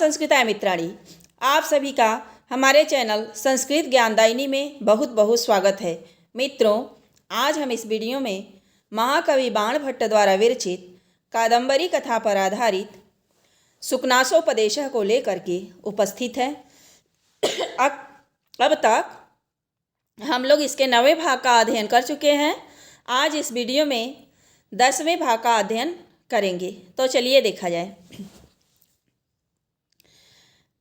संस्कृताय मित्राणि, आप सभी का हमारे चैनल संस्कृत ज्ञानदायिनी में बहुत बहुत स्वागत है। मित्रों, आज हम इस वीडियो में महाकवि बाणभट्ट द्वारा विरचित कादंबरी कथा पर आधारित सुकनासोपदेशः को लेकर के उपस्थित हैं। अब तक हम लोग इसके 9वें भाग का अध्ययन कर चुके हैं। आज इस वीडियो में 10वें भाग का अध्ययन करेंगे। तो चलिए देखा जाए।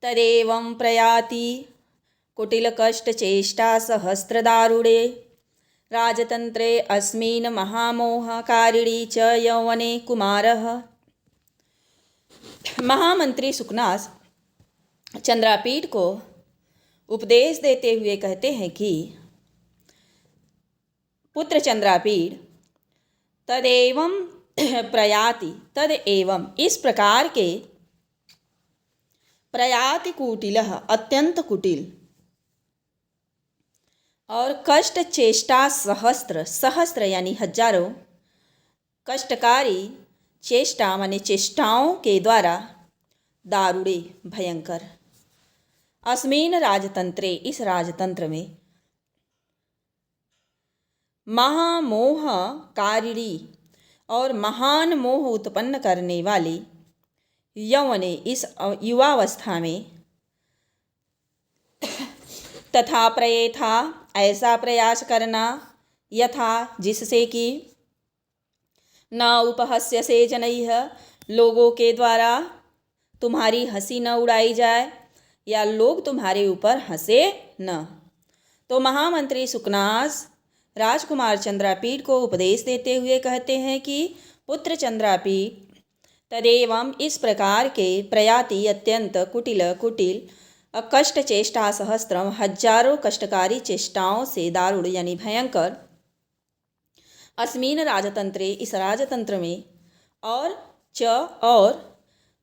तदेवं प्रयाति कुटिलकष्टचेष्टा सहस्रदारुणे राजतंत्रे अस्मिन् महामोहकारिणी च यौवने कुमारः। महामंत्री सुकनास चंद्रापीठ को उपदेश देते हुए कहते हैं कि पुत्र चंद्रापीठ तदेवं प्रयाति, तदेवं इस प्रकार के, प्रयाति कुटिलः अत्यंत कुटिल, और कष्ट चेष्टा सहस्त्र, सहस्त्र यानी हजारों, कष्टकारी चेष्टा माने चेष्टाओं के द्वारा, दारुणे भयंकर, अस्मिन राजतंत्रे इस राजतंत्र में, महामोह कारिणी और महान मोह उत्पन्न करने वाली, यौवने इस युवावस्था में, तथा प्रयथा ऐसा प्रयास करना, यथा जिससे कि न उपहस्यसे जनैः लोगों के द्वारा तुम्हारी हंसी न उड़ाई जाए या लोग तुम्हारे ऊपर हंसे न। तो महामंत्री सुकनास राजकुमार चंद्रापीठ को उपदेश देते हुए कहते हैं कि पुत्र चंद्रापीठ तदेवं इस प्रकार के, प्रयाति अत्यंत, कुटिल कष्ट चेष्टा सहस्त्रम हजारों कष्टकारी चेष्टाओं से, दारुण यानी भयंकर, अस्मिन राजतंत्रे इस राजतंत्र में, और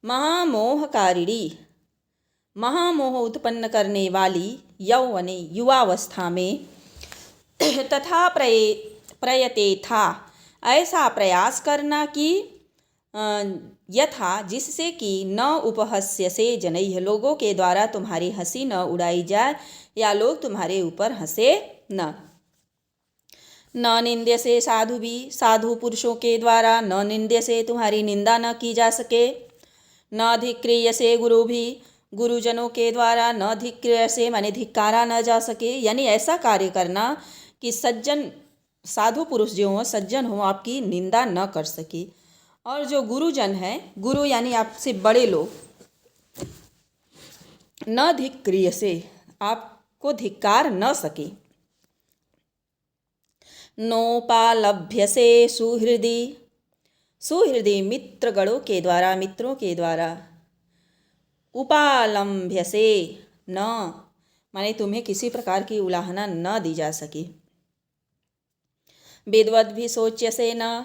महामोहकारिणी महामोह उत्पन्न करने वाली, यौवने युवावस्था में, तथा प्रयते था ऐसा प्रयास करना कि यथा जिससे कि न उपहस्यसे जनैः लोगों के द्वारा तुम्हारी हंसी न उड़ाई जाए या लोग तुम्हारे ऊपर हंसे न। न निंद्यसे साधु भी, साधु पुरुषों के द्वारा न निंद्यसे तुम्हारी निंदा न की जा सके। न धिक्रियसे गुरु भी, गुरुजनों के द्वारा न धिक्रियसे माने धिक्कारा न जा सके, यानी ऐसा कार्य करना कि सज्जन साधु पुरुष जो हों, सज्जन हों, आपकी निंदा न कर सके। और जो गुरुजन हैं, गुरु यानी आपसे बड़े लोग, न धिक्रियसे आपको धिक्कार न सके। नोपालभ्यसे सुहृदि, सुहृदि मित्रगणों के द्वारा, मित्रों के द्वारा, उपालंभ्यसे न माने तुम्हें किसी प्रकार की उलाहना न दी जा सके। विद्वद् भी सोच्यसे न,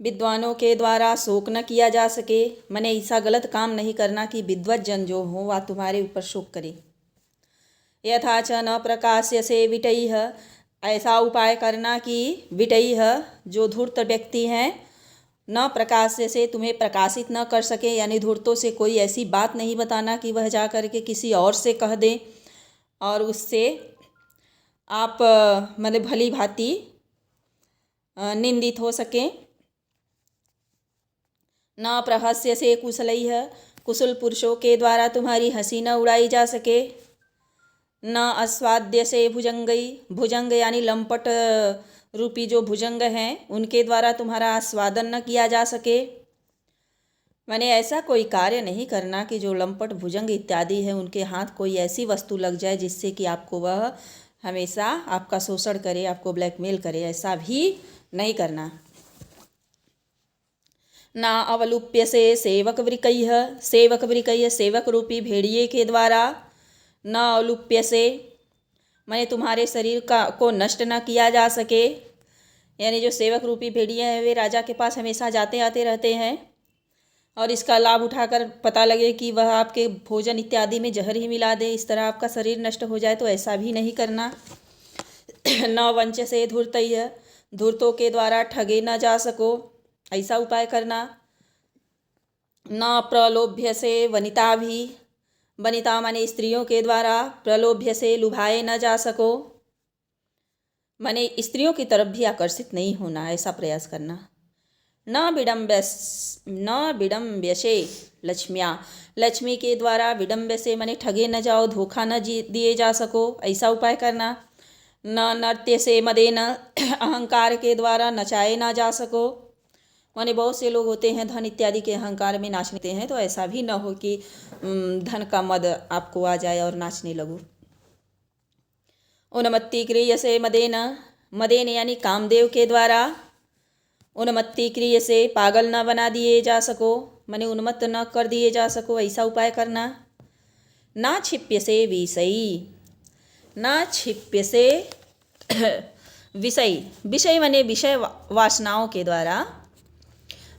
विद्वानों के द्वारा शोक न किया जा सके, माने ऐसा गलत काम नहीं करना कि विद्वत जन जो हो वह तुम्हारे ऊपर शोक करे। यथा च न प्रकाश्यसे विटैः, ऐसा उपाय करना कि विटैः जो धूर्त व्यक्ति हैं, न प्रकाश्यसे तुम्हें प्रकाशित न कर सके, यानी धूर्तों से कोई ऐसी बात नहीं बताना कि वह जा कर के किसी और से कह दे और उससे आप मतलब भली भांति निंदित हो सकें। न प्रहस्यसे कुशलैः, कुशल पुरुषों के द्वारा तुम्हारी हंसी न उड़ाई जा सके। न आस्वाद्यसे भुजंगई, भुजंग यानी लंपट रूपी जो भुजंग हैं उनके द्वारा तुम्हारा आस्वादन न किया जा सके। मैंने ऐसा कोई कार्य नहीं करना कि जो लंपट भुजंग इत्यादि है उनके हाथ कोई ऐसी वस्तु लग जाए जिससे कि आपको वह हमेशा आपका शोषण करे, आपको ब्लैकमेल करे, ऐसा भी नहीं करना। न अवलुप्यसे सेवक वृकैः, सेवक वृकैः सेवक रूपी भेड़िए के द्वारा, न अवलुप्यसे माने तुम्हारे शरीर को नष्ट न किया जा सके, यानी जो सेवक रूपी भेड़िए हैं वे राजा के पास हमेशा जाते आते रहते हैं और इसका लाभ उठाकर पता लगे कि वह आपके भोजन इत्यादि में जहर ही मिला दे, इस तरह आपका शरीर नष्ट हो जाए, तो ऐसा भी नहीं करना। न वंचसे धूर्तैः, धूर्तों के द्वारा ठगे न जा सको, ऐसा उपाय करना। न प्रलोभ्य से वनिता भी, वनिता माने स्त्रियों के द्वारा, प्रलोभ्य से लुभाए न जा सको, माने स्त्रियों की तरफ भी आकर्षित नहीं होना, ऐसा प्रयास करना। न विडम्ब्यसे लक्ष्म्या, लक्ष्मी के द्वारा विडम्ब से माने ठगे न जाओ, धोखा न दिए जा सको, ऐसा उपाय करना। न नृत्य से मदेन, अहंकार के द्वारा नचाए ना जा सको, माने बहुत से लोग होते हैं धन इत्यादि के अहंकार में नाचते हैं, तो ऐसा भी न हो कि धन का मद आपको आ जाए और नाचने लगो। उन्मत्ति क्रिय से मदेन, मदेन यानी कामदेव के द्वारा, उन्मत्ति क्रिय से पागल न बना दिए जा सको, माने उन्मत्त न कर दिए जा सको, ऐसा उपाय करना। ना क्षिप्य से विषयी, ना क्षिप्य से विषय, विषय माने विषय वासनाओं के द्वारा,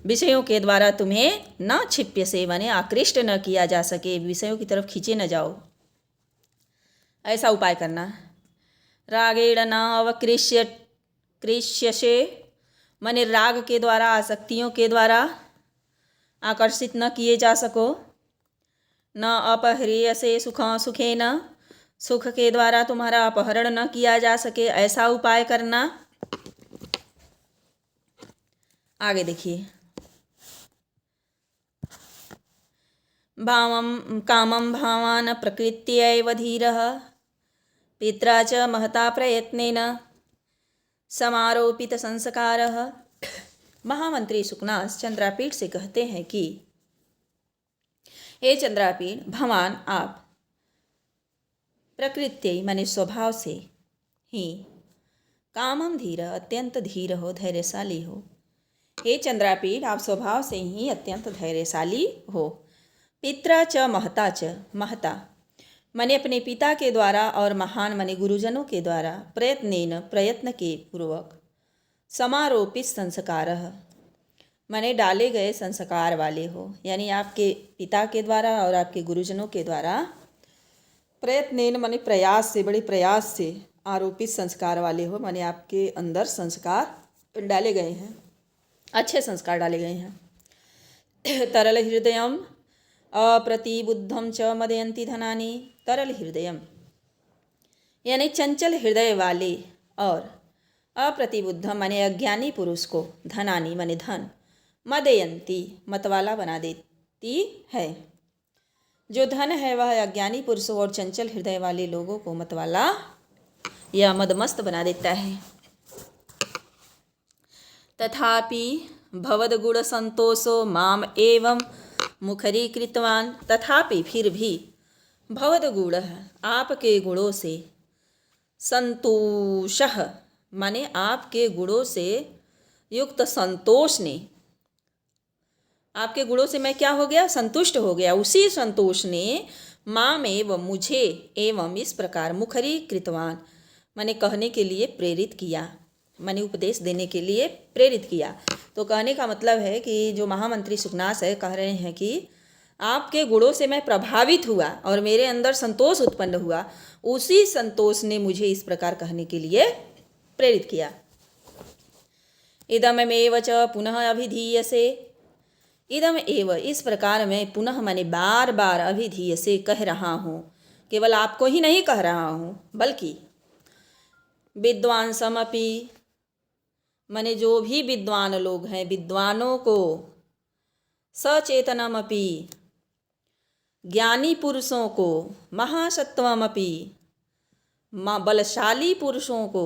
विषयों के द्वारा तुम्हें न क्षिप्य से माने आकृष्ट न किया जा सके, विषयों की तरफ खींचे न जाओ, ऐसा उपाय करना। रागेण न कृष्यसे, माने राग के द्वारा, आसक्तियों के द्वारा आकर्षित न किए जा सको। न अपह्रियसे सुखेन, सुख के द्वारा तुम्हारा अपहरण न किया जा सके, ऐसा उपाय करना। आगे देखिए। कामं भावान् प्रकृत्यैव धीरः, पित्रा च महता प्रयत्नेन समारोपित संस्कारः। महामंत्री सुकनास चंद्रापीठ से कहते हैं कि हे चंद्रापीठ, भगवान आप प्रकृत्य माने स्वभाव से ही, कामम धीर अत्यंत धीर हो, धैर्यशाली हो। हे चंद्रापीठ, आप स्वभाव से ही अत्यंत धैर्यशाली हो। पित्रा च महता च, महता माने अपने पिता के द्वारा और महान माने गुरुजनों के द्वारा, प्रयत्न के पूर्वक, समारोपित संस्कारः माने डाले गए संस्कार वाले हो, यानी आपके पिता के द्वारा और आपके गुरुजनों के द्वारा प्रयत्न माने प्रयास से, बड़े प्रयास से आरोपित संस्कार वाले हो, माने आपके अंदर संस्कार डाले गए हैं, अच्छे संस्कार डाले गए हैं। तरल हृदयम अप्रतिबुद्धम च मदयंती धनानि, तरल हृदयम यानी चंचल हृदय वाले और अप्रतिबुद्धम माने अज्ञानी पुरुष को, धनानि माने धन, मदयंती मतवाला बना देती है। जो धन है वह अज्ञानी पुरुषों और चंचल हृदय वाले लोगों को मतवाला या मदमस्त बना देता है। तथापि भवद्गुण संतोषो माम एवं मुखरीकृतवान, तथापि फिर भी भवद्गुण आपके गुणों से, संतोषः माने आपके गुणों से युक्त संतोष ने, आपके गुणों से मैं क्या हो गया, संतुष्ट हो गया, उसी संतोष ने माम एवं मुझे, एवं इस प्रकार मुखरीकृतवान माने कहने के लिए प्रेरित किया, माने उपदेश देने के लिए प्रेरित किया। तो कहने का मतलब है कि जो महामंत्री सुकनास है कह रहे हैं कि आपके गुणों से मैं प्रभावित हुआ और मेरे अंदर संतोष उत्पन्न हुआ, उसी संतोष ने मुझे इस प्रकार कहने के लिए प्रेरित किया। इदमेव च पुनः अभिधीयसे, इदम एव इस प्रकार मैं पुनः माने बार बार अभिधीयसे कह रहा हूँ, केवल आपको ही नहीं कह रहा हूँ बल्कि विद्वांसमपि माने जो भी विद्वान लोग हैं, विद्वानों को, सचेतनमपि ज्ञानी पुरुषों को, महासत्वमपि बलशाली पुरुषों को,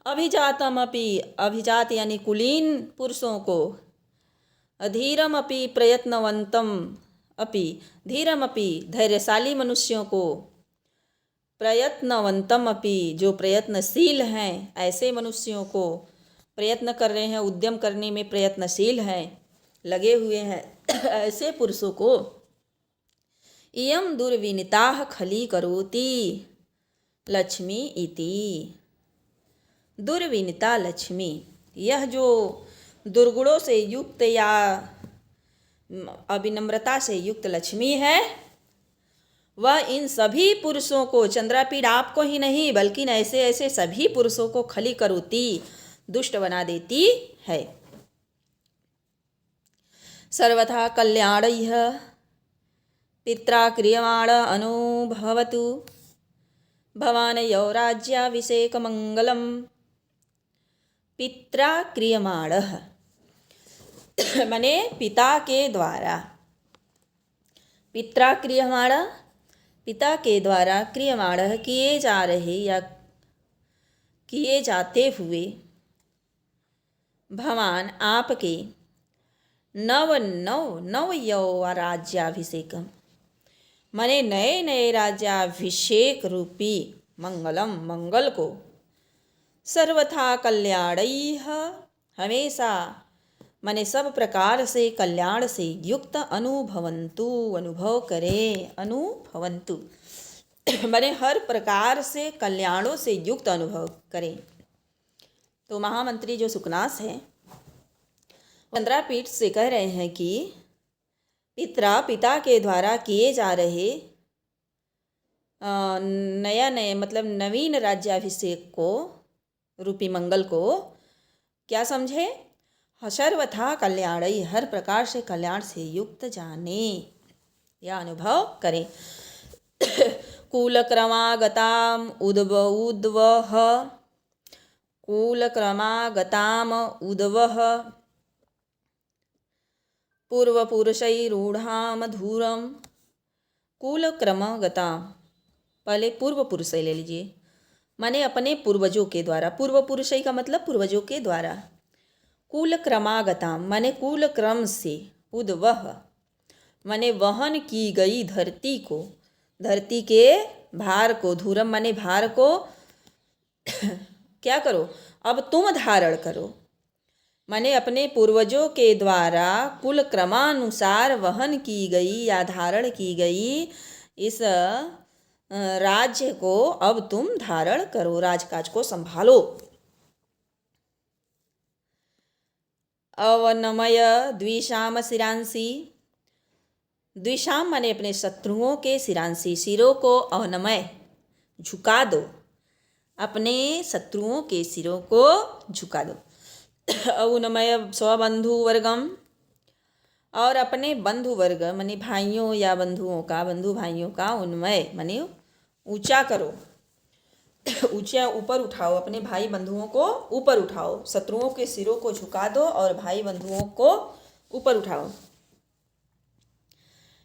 अभिजातमपि अभिजात यानी कुलीन पुरुषों को, धीरमपि प्रयत्नवंतम अपि धीरमपि धैर्यशाली मनुष्यों को, प्रयत्नवंतम अपि जो प्रयत्नशील हैं ऐसे मनुष्यों को, प्रयत्न कर रहे हैं, उद्यम करने में प्रयत्नशील हैं, लगे हुए हैं ऐसे पुरुषों को, इयं दुर्विनीताः खली करोति लक्ष्मी इति, दुर्विनीता लक्ष्मी, यह जो दुर्गुणों से युक्त या अविनम्रता से युक्त लक्ष्मी है, वह इन सभी पुरुषों को, चंद्रापीठ आपको ही नहीं बल्कि ऐसे ऐसे सभी पुरुषों को खली करोति दुष्ट बना देती है। सर्वथा कल्याणैः पित्रा क्रियमाण अनुभवतु भवान् यौराज्याभिषेकमङ्गलम्। पित्रा क्रियमाणः माने पिता के द्वारा, पित्रा क्रियमाण पिता के द्वारा, क्रियमाणः किए जा रहे या किए जाते हुए, भवान आपके, नव यौराज्याभिषेकम माने नए नए राज्याभिषेक रूपी मंगलम मंगल को, सर्वथा कल्याणैः हमेशा माने सब प्रकार से कल्याण से युक्त अनुभवन्तु अनुभव करें, अनुभवन्तु माने हर प्रकार से कल्याणों से युक्त अनुभव करें। तो महामंत्री जो सुकनास है 15 पीठ से कह रहे हैं कि पिता के द्वारा किए जा रहे नया नए मतलब नवीन राज्याभिषेक को रूपी मंगल को क्या समझे, सर्वथा कल्याणई हर प्रकार से कल्याण से युक्त जाने या अनुभव करें। कूलक्रमागताम उद्वह कूलक्रमागताम उद्वह पूर्वपुरुषैरूढ़ाम धूरम। कूलक्रमगताम पहले पूर्व पुरुष ले लीजिए, माने अपने पूर्वजों के द्वारा, पूर्व पुरुष का मतलब पूर्वजों के द्वारा। कुल क्रमागताम माने कुल क्रम से, उद्वह माने वहन की गई धरती को, धरती के भार को, धूरम माने भार को क्या करो, अब तुम धारण करो, माने अपने पूर्वजों के द्वारा कुल क्रमानुसार वहन की गई या धारण की गई इस राज्य को अब तुम धारण करो, राजकाज को संभालो। अवनमय द्विषाम शिरांसी, द्विषाम माने अपने शत्रुओं के शिरांसी, सिरों को अवनमय झुका दो, अपने शत्रुओं के सिरों को झुका दो। अवनमय स्वबंधु वर्गम और अपने बंधु वर्ग माने भाइयों या बंधुओं का, बंधु भाइयों का उन्मय माने ऊंचा करो, ऊंचा ऊपर उठाओ, अपने भाई बंधुओं को ऊपर उठाओ, शत्रुओं के सिरों को झुका दो और भाई बंधुओं को ऊपर उठाओ।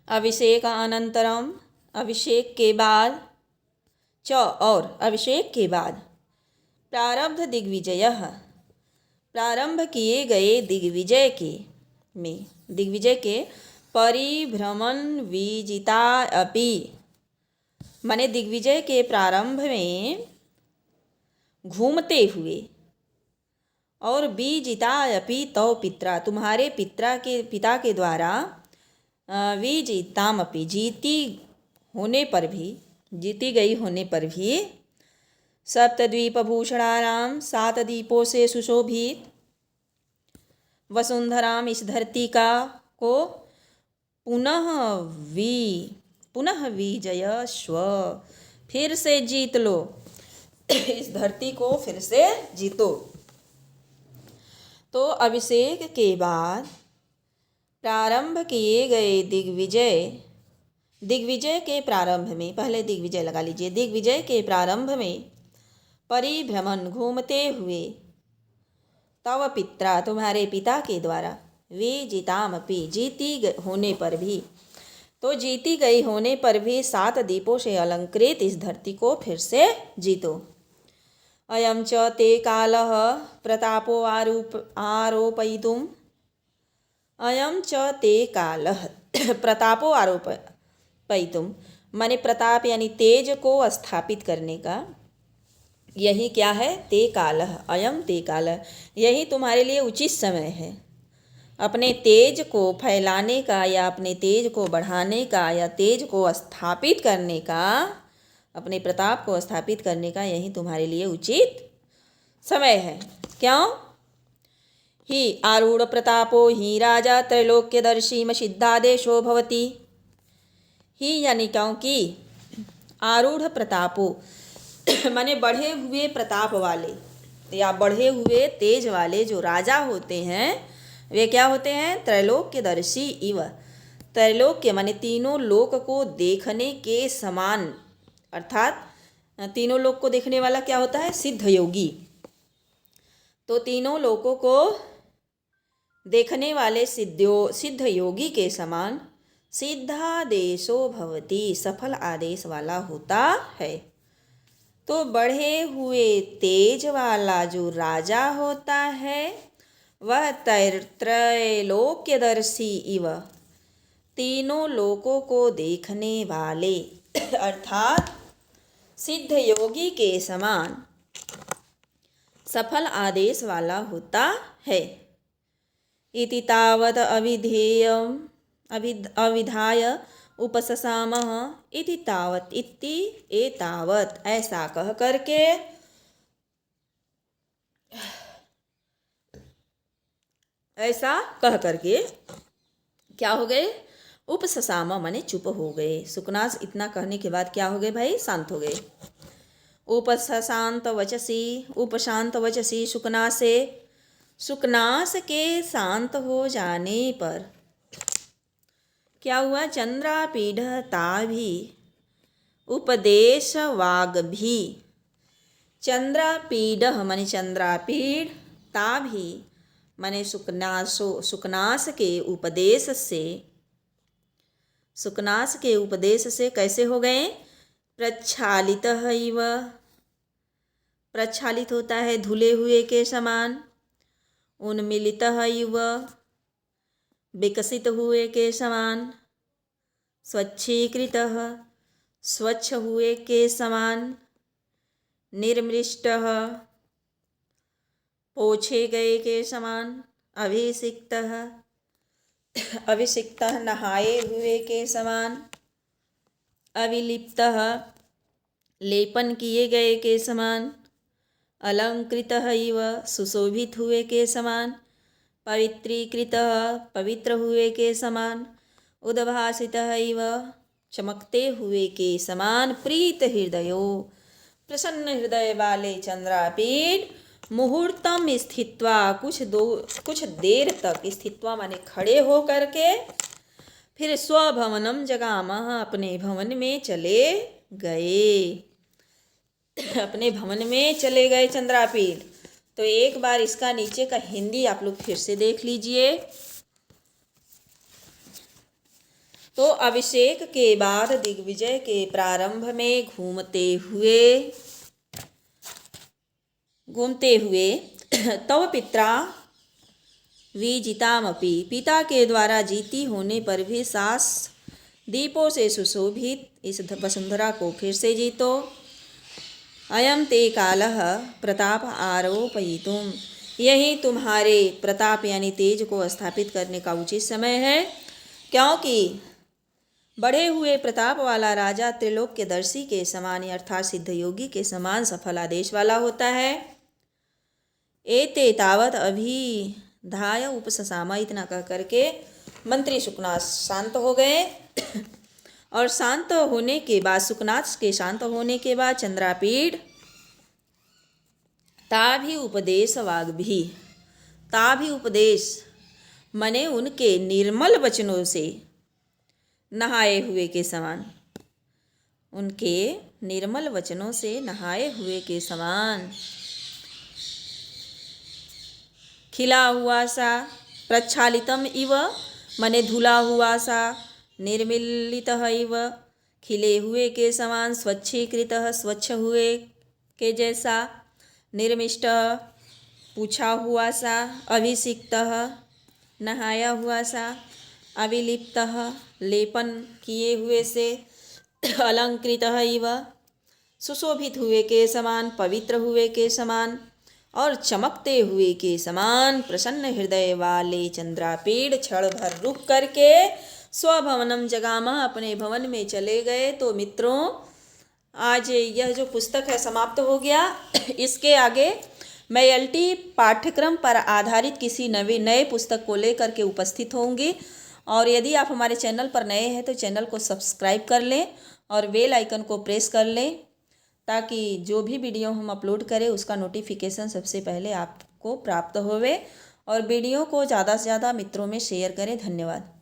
अभिषेक अनंतरम अभिषेक के बाद, और अभिषेक के बाद प्रारब्ध दिग्विजय प्रारंभ किए गए दिग्विजय के में, दिग्विजय के परिभ्रमण विजिता अपि माने दिग्विजय के प्रारंभ में घूमते हुए, और विजिता अपि तौ पित्रा तुम्हारे पिता के द्वारा, विजिताम अपि जीती गई होने पर भी, सप्तद्वीपभूषणानाम 7 द्वीपों से सुशोभित वसुंधराम इस धरती को पुनः विजयस्व फिर से जीत लो, इस धरती को फिर से जीतो। तो अभिषेक के बाद प्रारंभ किए गए दिग्विजय के प्रारंभ में, पहले दिग्विजय लगा लीजिए, दिग्विजय के प्रारंभ में परिभ्रमण घूमते हुए, तव पित्रा तुम्हारे पिता के द्वारा, विजितामपि जीती होने पर भी, तो जीती गई होने पर भी 7 दीपों से अलंकृत इस धरती को फिर से जीतो। अयं च ते कालः प्रतापो आरोपयितुम्, अयं च ते कालः प्रतापो आरोपयितुम् माने प्रताप यानी तेज को स्थापित करने का, यही क्या है, ते कालः, अयम ते कालः, यही तुम्हारे लिए उचित समय है, अपने तेज को फैलाने का या अपने तेज को बढ़ाने का या तेज को स्थापित करने का, अपने प्रताप को स्थापित करने का यही तुम्हारे लिए उचित समय है। क्यों? ही आरूढ़ प्रतापो ही राजा त्रैलोक्यदर्शी सिद्धादेशो भवति। ही यानी क्योंकि आरूढ़ प्रतापो माने बढ़े हुए प्रताप वाले या बढ़े हुए तेज वाले जो राजा होते हैं वे क्या होते हैं, त्रैलोक्यदर्शी इव, त्रैलोक्य माने तीनों लोक को देखने के समान, अर्थात तीनों लोक को देखने वाला क्या होता है? सिद्ध योगी। तो तीनों लोकों को देखने वाले सिद्ध योगी के समान सिद्धादेशो भवति, सफल आदेश वाला होता है। तो बढ़े हुए तेज वाला जो राजा होता है वह त्रैलोक्यदर्शी इव, तीनों लोकों को देखने वाले अर्थात सिद्ध योगी के समान सफल आदेश वाला होता है। इति तावत् अविधाय उपससामः, इति तावत् इति एतावत् ऐसा कह करके क्या हो गए? उपससाम माने चुप हो गए। सुकनास इतना कहने के बाद क्या हो गए भाई? शांत हो गए। उपशांत वचसी, उपशांत वचसी सुकनासे, सुकनास के शांत हो जाने पर क्या हुआ? चंद्रापीढ़ ताभी उपदेश वाग भी, चंद्रापीढ़ माने चंद्रापीढ़, ताभी माने सुकनास के उपदेश से, सुकनास के उपदेश से कैसे हो गए? प्रक्षालित इव, प्रक्षालित होता है धुले हुए के समान। उन्मिलित इव, विकसित हुए के समान। स्वच्छीकृत, स्वच्छ हुए के समान। निर्मृष्ट, पोछे गए के समान। अभिषिक्त, अभिषिक्त नहाए हुए के समान। अविलिप्त, लेपन किए गए के समान। अलंकृत इव, सुशोभित हुए के समान। पवित्रीकृत, पवित्र हुए के समान। उद्भासित इव, चमकते हुए के समान। प्रीत हृदयो, प्रसन्न हृदय वाले चंद्रापीठ मुहूर्तम स्थित्वा, कुछ देर तक, स्थित्वा माने खड़े हो करके, फिर स्वभवनम जगामः, अपने भवन में चले गए। अपने भवन में चले गए चंद्रापीठ। तो एक बार इसका नीचे का हिंदी आप लोग फिर से देख लीजिए। तो अभिषेक के बाद दिग्विजय के प्रारंभ में घूमते हुए तव पित्रा विजितामपि, पिता के द्वारा जीती होने पर भी सास दीपों से सुशोभित इस वसुंधरा को फिर से जीतो। अयम ते कालः प्रताप आरोपयितुम, यही तुम्हारे प्रताप यानी तेज को स्थापित करने का उचित समय है, क्योंकि बढ़े हुए प्रताप वाला राजा त्रिलोक्यदर्शी के समान अर्थात सिद्ध योगी के समान सफल आदेश वाला होता है। एते तावत अभिधाय उपससामा, इतना कह करके मंत्री सुकनाथ शांत हो गए। और शांत होने के बाद, सुकनाथ के शांत होने के बाद चंद्रापीठ ताभी उपदेश वाग भी, ताभी उपदेश मने उनके निर्मल वचनों से नहाए हुए के समान, उनके निर्मल वचनों से नहाए हुए के समान। खिला हुआ सा, प्रक्षालितम इव मने धुला हुआ सा। निर्मिलित इव, खिले हुए के समान। स्वच्छीकृत, स्वच्छ हुए के जैसा। निर्मिष्ट, पूछा हुआ सा। अभिषिक्त, नहाया हुआ सा। अविलिप्त, लेपन किए हुए से। अलंकृत इव, सुशोभित हुए के समान, पवित्र हुए के समान और चमकते हुए के समान। प्रसन्न हृदय वाले चंद्रापीठ क्षण भर रुक करके स्वभवनम जगामा, अपने भवन में चले गए। तो मित्रों, आज यह जो पुस्तक है समाप्त हो गया। इसके आगे मैं LT पाठ्यक्रम पर आधारित किसी नए पुस्तक को लेकर के उपस्थित होंगी। और यदि आप हमारे चैनल पर नए हैं तो चैनल को सब्सक्राइब कर लें और बेल आइकन को प्रेस कर लें, ताकि जो भी वीडियो हम अपलोड करें उसका नोटिफिकेशन सबसे पहले आपको प्राप्त होवे। और वीडियो को ज़्यादा से ज़्यादा मित्रों में शेयर करें। धन्यवाद।